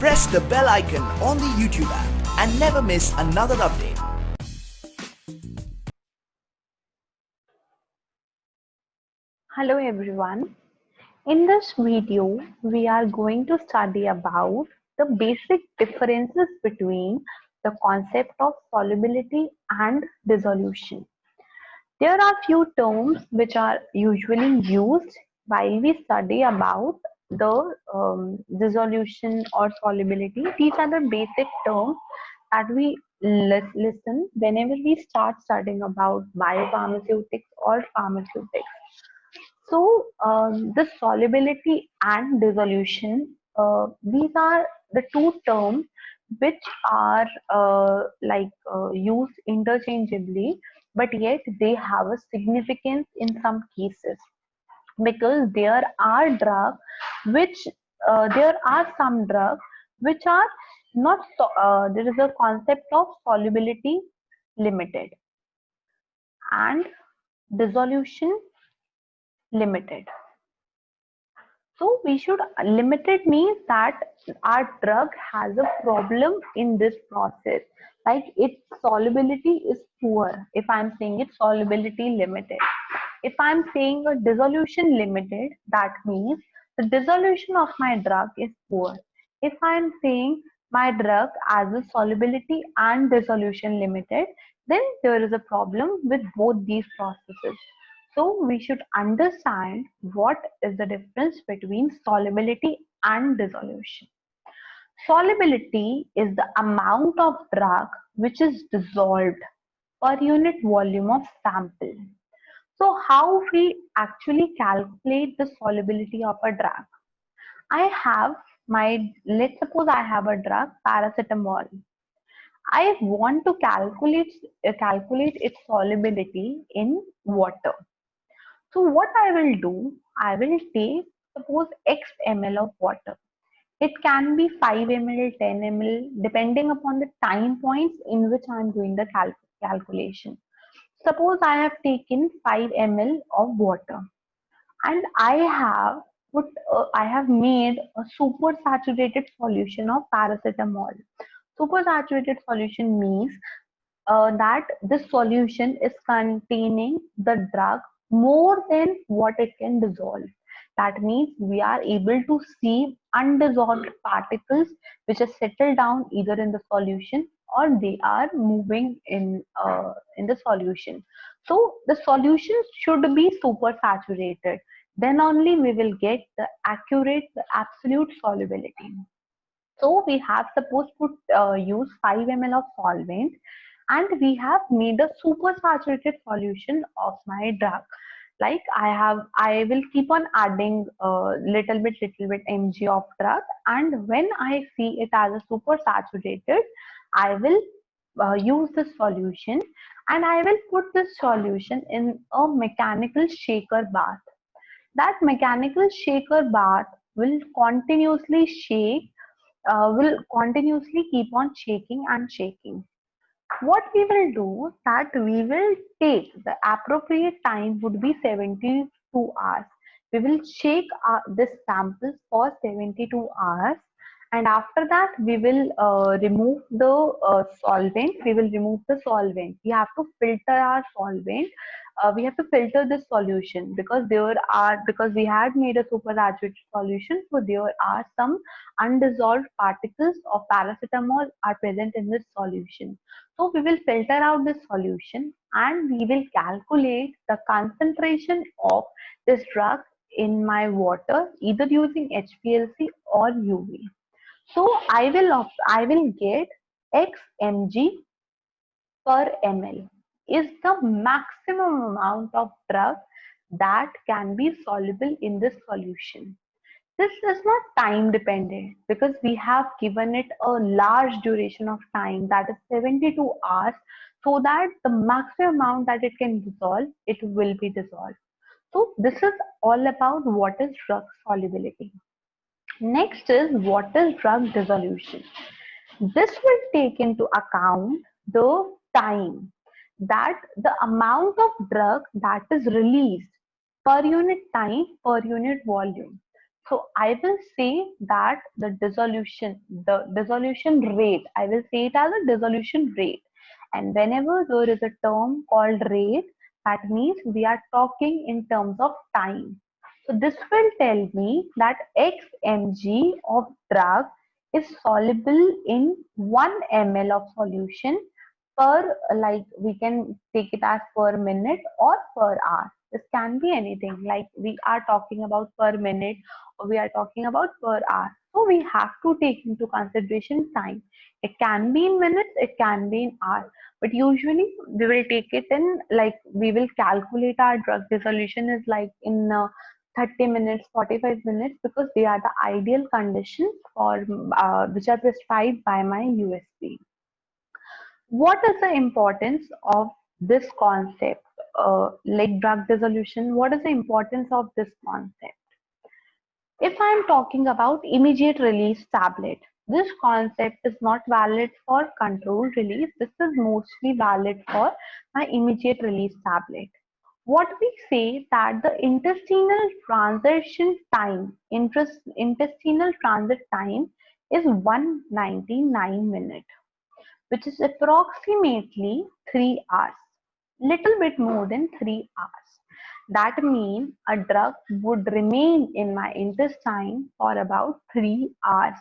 press the bell icon on the YouTube app and never miss another update. Hello everyone. In this video, we are going to study about the basic differences between the concept of solubility and dissolution. There are few terms which are usually used while we study about the dissolution or solubility. These are the basic terms that we listen whenever we start studying about biopharmaceutics or pharmaceutics. So the solubility and dissolution, these are the two terms which are used interchangeably, but yet they have a significance in some cases because there are some drugs which are not there is a concept of solubility limited and dissolution limited. So we should limited means that our drug has a problem in this process, like its solubility is poor. If I'm saying its solubility limited, if I'm saying a dissolution limited, that means the dissolution of my drug is poor. If I'm saying my drug has a solubility and dissolution limited, then there is a problem with both these processes. So we should understand what is the difference between solubility and dissolution. Solubility is the amount of drug which is dissolved per unit volume of sample. So how we actually calculate the solubility of a drug? Let's suppose I have a drug, paracetamol. I want to calculate its solubility in water. So what I will do, I will take suppose X ml of water. It can be 5 ml, 10 ml, depending upon the time points in which I am doing the calculation. Suppose I have taken 5 ml of water and I have made a super saturated solution of paracetamol. Super saturated solution means that this solution is containing the drug more than what it can dissolve. That means we are able to see undissolved particles which are settled down either in the solution or they are moving in the solution. So the solution should be super saturated. Then only we will get the accurate, the absolute solubility. So we have suppose put use 5 ml of solvent and we have made a super saturated solution of my drug. Like I will keep on adding little bit mg of drug, and when I see it as a super saturated, I will use this solution and I will put this solution in a mechanical shaker bath. That mechanical shaker bath will continuously keep on shaking and shaking. What we will do that we will take the appropriate time would be 72 hours. We will shake this sample for 72 hours, and after that we will remove the solvent. We will remove the solvent. We have to filter our solvent. We have to filter this solution because we had made a supersaturated solution, so there are some undissolved particles of paracetamol are present in this solution. So we will filter out this solution and we will calculate the concentration of this drug in my water either using HPLC or UV. So I will get X mg per ml is the maximum amount of drug that can be soluble in this solution. This is not time dependent because we have given it a large duration of time, that is 72 hours, so that the maximum amount that it can dissolve, it will be dissolved. So this is all about what is drug solubility. Next is what is drug dissolution. This will take into account the time, that the amount of drug that is released per unit time per unit volume. So I will say that the dissolution rate, I will say it as a dissolution rate. And whenever there is a term called rate, that means we are talking in terms of time. So this will tell me that X mg of drug is soluble in 1 ml of solution per, like we can take it as per minute or per hour. This can be anything, like we are talking about per minute or we are talking about per hour. So we have to take into consideration time. It can be in minutes, it can be in hours, but usually we will take it in, like we will calculate our drug dissolution is like in 30 minutes, 45 minutes, because they are the ideal conditions for which are prescribed by my USP. What is the importance of this concept, like drug dissolution? What is the importance of this concept? If I'm talking about immediate release tablet, this concept is not valid for controlled release. This is mostly valid for my immediate release tablet. What we say that the intestinal transition time, intestinal transit time is 199 minutes, which is approximately 3 hours, little bit more than 3 hours. That means a drug would remain in my intestine for about 3 hours.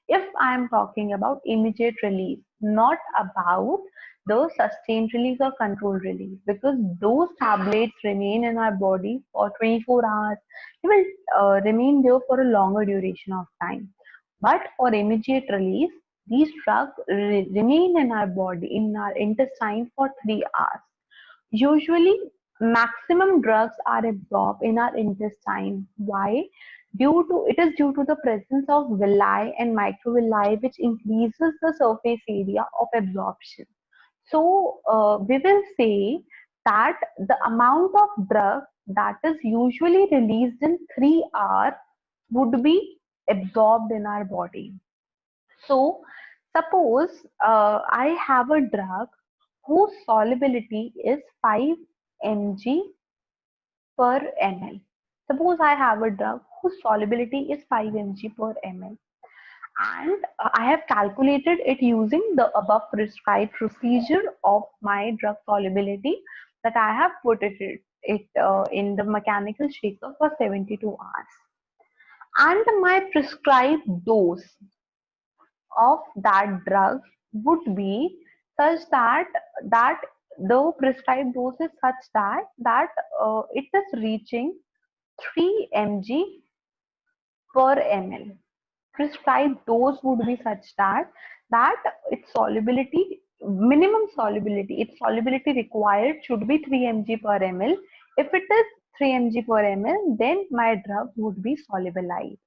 If I am talking about immediate release, not about the sustained release or controlled release, because those tablets remain in our body for 24 hours. They will remain there for a longer duration of time. But for immediate release, these drugs remain in our body, in our intestine for 3 hours. Usually, maximum drugs are absorbed in our intestine. Why? It is due to the presence of villi and microvilli, which increases the surface area of absorption. So we will say that the amount of drug that is usually released in 3 hours would be absorbed in our body. So suppose I have a drug whose solubility is 5 mg per ml. Suppose I have a drug whose solubility is 5 mg per ml, and I have calculated it using the above prescribed procedure of my drug solubility, that I have put it in the mechanical shaker for 72 hours. And my prescribed dose of that drug would be such that the prescribed dose is such that it is reaching 3 mg per ml. Prescribed dose would be such that its solubility, minimum solubility, its solubility required should be 3 mg per ml. If it is 3 mg per ml, then my drug would be solubilized.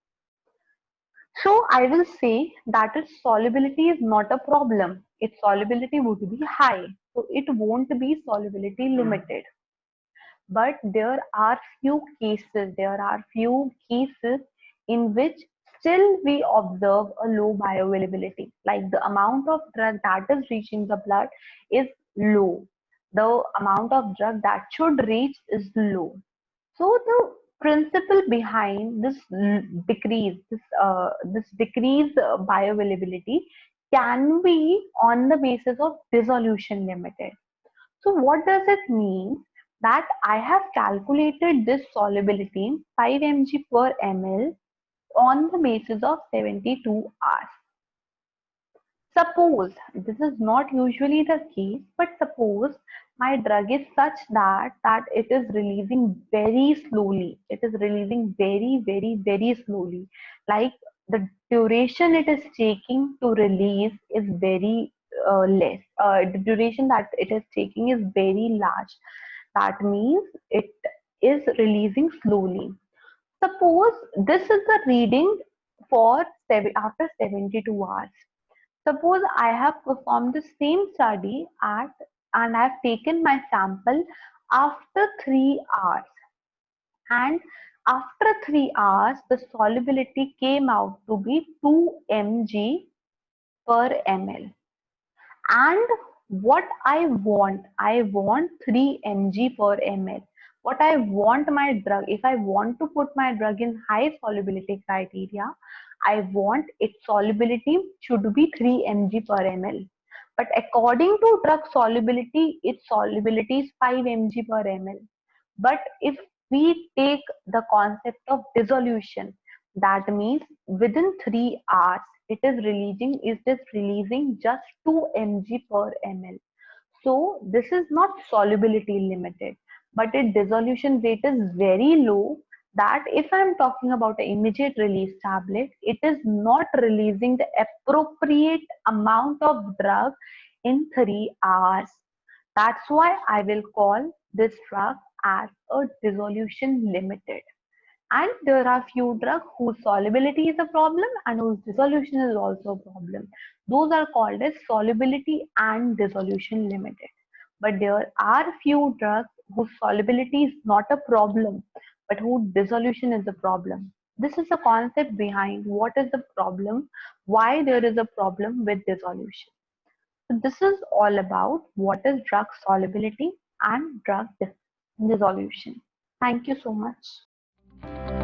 So I will say that its solubility is not a problem. Its solubility would be high, so it won't be solubility limited. But there are few cases in which still we observe a low bioavailability, like the amount of drug that is reaching the blood is low. The amount of drug that should reach is low. So the principle behind this decrease bioavailability can be on the basis of dissolution limited. So what does it mean? That I have calculated this solubility 5 mg per ml on the basis of 72 hours. Suppose, this is not usually the case, but suppose my drug is such that it is releasing very slowly. It is releasing very slowly. Like the duration it is taking to release is very less. The duration that it is taking is very large. That means it is releasing slowly. Suppose this is the reading for after 72 hours. Suppose I have performed the same study and I have taken my sample after 3 hours, and after 3 hours the solubility came out to be 2 mg per ml. And what I want 3 mg per ml. what I want my drug, if I want to put my drug in high solubility criteria, I want its solubility should be 3 mg per ml. But according to drug solubility, its solubility is 5 mg per ml. But if we take the concept of dissolution, that means within 3 hours, it is releasing just 2 mg per ml. So this is not solubility limited, but its dissolution rate is very low, that if I'm talking about an immediate release tablet, it is not releasing the appropriate amount of drug in 3 hours. That's why I will call this drug as a dissolution limited. And there are few drugs whose solubility is a problem and whose dissolution is also a problem. Those are called as solubility and dissolution limited. But there are few drugs whose solubility is not a problem, but whose dissolution is a problem. This is the concept behind what is the problem, why there is a problem with dissolution. So this is all about what is drug solubility and drug dissolution. Thank you so much.